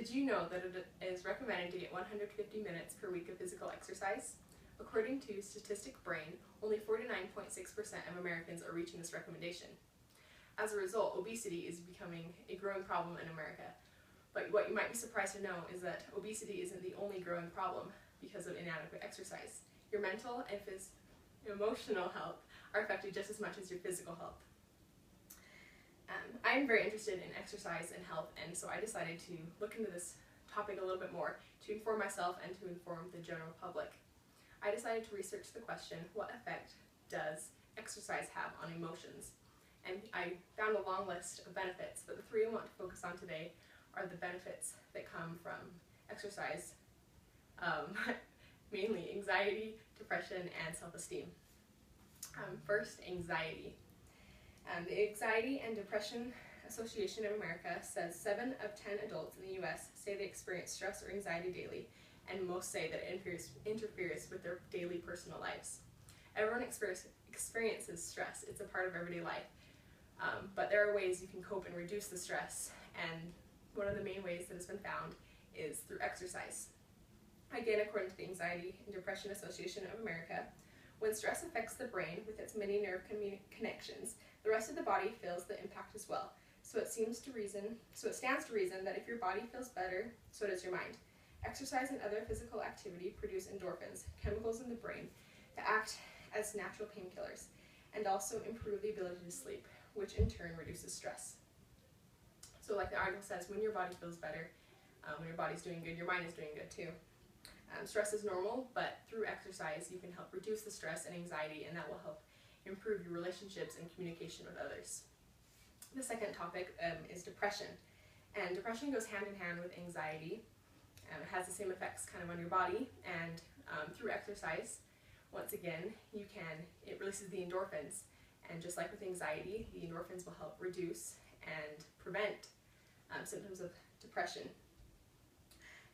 Did you know that it is recommended to get 150 minutes per week of physical exercise? According to Statistic Brain, only 49.6% of Americans are reaching this recommendation. As a result, obesity is becoming a growing problem in America. But what you might be surprised to know is that obesity isn't the only growing problem because of inadequate exercise. Your mental and emotional health are affected just as much as your physical health. I'm very interested in exercise and health, and so I decided to look into this topic a little bit more to inform myself and to inform the general public. I decided to research the question, what effect does exercise have on emotions? And I found a long list of benefits, but the three I want to focus on today are the benefits that come from exercise, mainly anxiety, depression, and self-esteem. First, anxiety. The Anxiety and Depression Association of America says 7 of 10 adults in the U.S. say they experience stress or anxiety daily, and most say that it interferes with their daily personal lives. Everyone experiences stress. It's a part of everyday life. But there are ways you can cope and reduce the stress, and one of the main ways that has been found is through exercise. Again, according to the Anxiety and Depression Association of America, when stress affects the brain with its many nerve connections, the rest of the body feels the impact as well. So it stands to reason that if your body feels better, so does your mind. Exercise and other physical activity produce endorphins, chemicals in the brain, that act as natural painkillers, and also improve the ability to sleep, which in turn reduces stress. So like the article says, when your body feels better, when your body's doing good, your mind is doing good too. Stress is normal, but through exercise you can help reduce the stress and anxiety, and that will help improve your relationships and communication with others. The second topic is depression. And depression goes hand in hand with anxiety. It has the same effects kind of on your body, and through exercise, once again, it releases the endorphins. And just like with anxiety, the endorphins will help reduce and prevent symptoms of depression.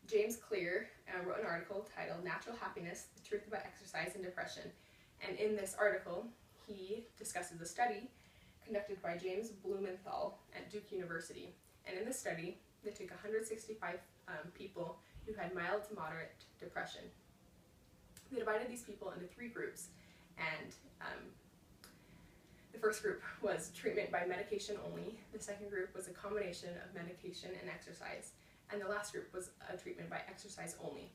James Clear wrote an article titled Natural Happiness, The Truth About Exercise and Depression. And in this article, he discusses a study conducted by James Blumenthal at Duke University. And in this study, they took 165 people who had mild to moderate depression. They divided these people into 3 groups, and the first group was treatment by medication only, the second group was a combination of medication and exercise, and the last group was a treatment by exercise only.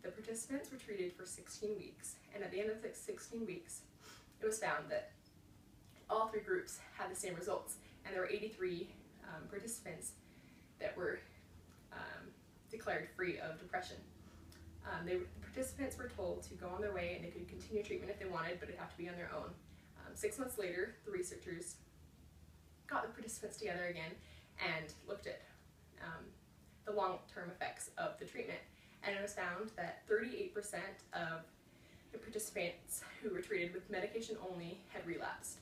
The participants were treated for 16 weeks, and at the end of the 16 weeks, it was found that all 3 groups had the same results, and there were 83 participants that were declared free of depression. The participants were told to go on their way, and they could continue treatment if they wanted, but it'd have to be on their own. 6 months later, the researchers got the participants together again and looked at the long-term effects of the treatment. And it was found that 38% of the participants who were treated with medication only had relapsed.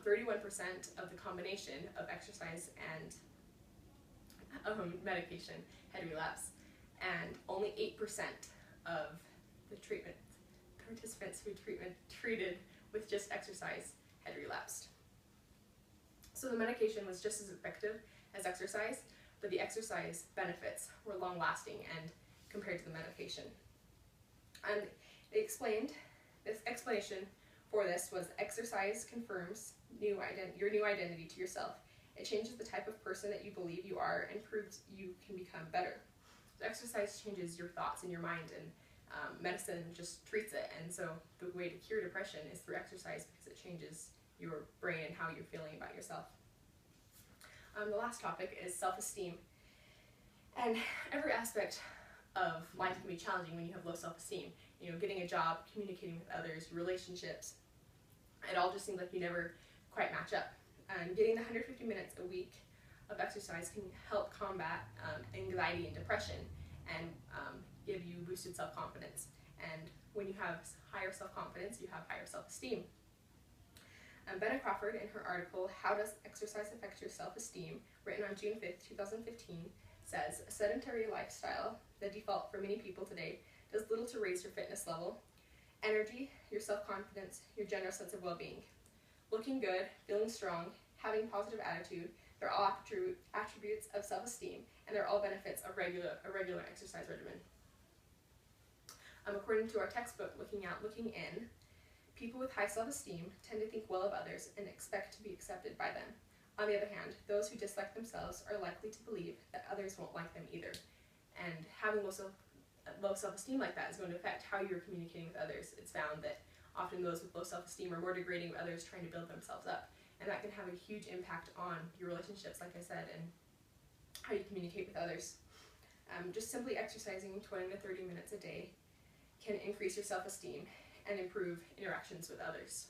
31% of the combination of exercise and medication had relapsed. And only 8% of the treatment participants who treated with just exercise had relapsed. So the medication was just as effective as exercise, but the exercise benefits were long-lasting and compared to the medication. And they explained, this explanation for this was exercise confirms your new identity to yourself. It changes the type of person that you believe you are and proves you can become better. So exercise changes your thoughts and your mind, and medicine just treats it, and so the way to cure depression is through exercise because it changes your brain and how you're feeling about yourself. The last topic is self-esteem. And every aspect of life can be challenging when you have low self-esteem. You know, getting a job, communicating with others, relationships, it all just seems like you never quite match up. Getting the 150 minutes a week of exercise can help combat anxiety and depression, and give you boosted self-confidence. And when you have higher self-confidence, you have higher self-esteem. Benna Crawford, in her article, How Does Exercise Affect Your Self-Esteem?, written on June 5th, 2015, says, a sedentary lifestyle, the default for many people today, does little to raise your fitness level, energy, your self-confidence, your general sense of well-being. Looking good, feeling strong, having positive attitude, They're all attributes of self-esteem, and they're all benefits of a regular exercise regimen. According to our textbook, Looking In, people with high self-esteem tend to think well of others and expect to be accepted by them. On the other hand, those who dislike themselves are likely to believe that others won't like them either. And having low self-esteem like that is going to affect how you're communicating with others. It's found that often those with low self-esteem are more degrading with others, trying to build themselves up. And that can have a huge impact on your relationships, like I said, and how you communicate with others. Just simply exercising 20 to 30 minutes a day can increase your self-esteem and improve interactions with others.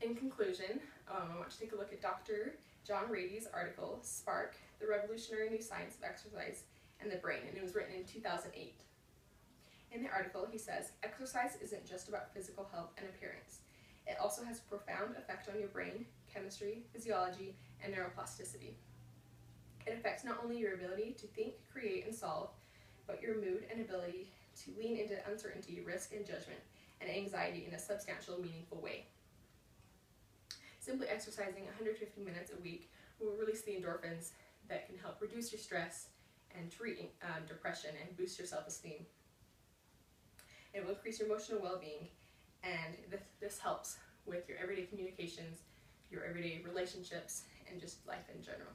In conclusion, I want to take a look at Dr. John Rady's article, Spark, the Revolutionary New Science of Exercise and the Brain, and it was written in 2008. In the article, he says, exercise isn't just about physical health and appearance. It also has a profound effect on your brain, chemistry, physiology, and neuroplasticity. It affects not only your ability to think, create, and solve, but your mood and ability to lean into uncertainty, risk, and judgment, and anxiety in a substantial, meaningful way. Simply exercising 150 minutes a week will release the endorphins that can help reduce your stress and treat depression and boost your self-esteem. It will increase your emotional well-being, and this helps with your everyday communications, your everyday relationships, and just life in general.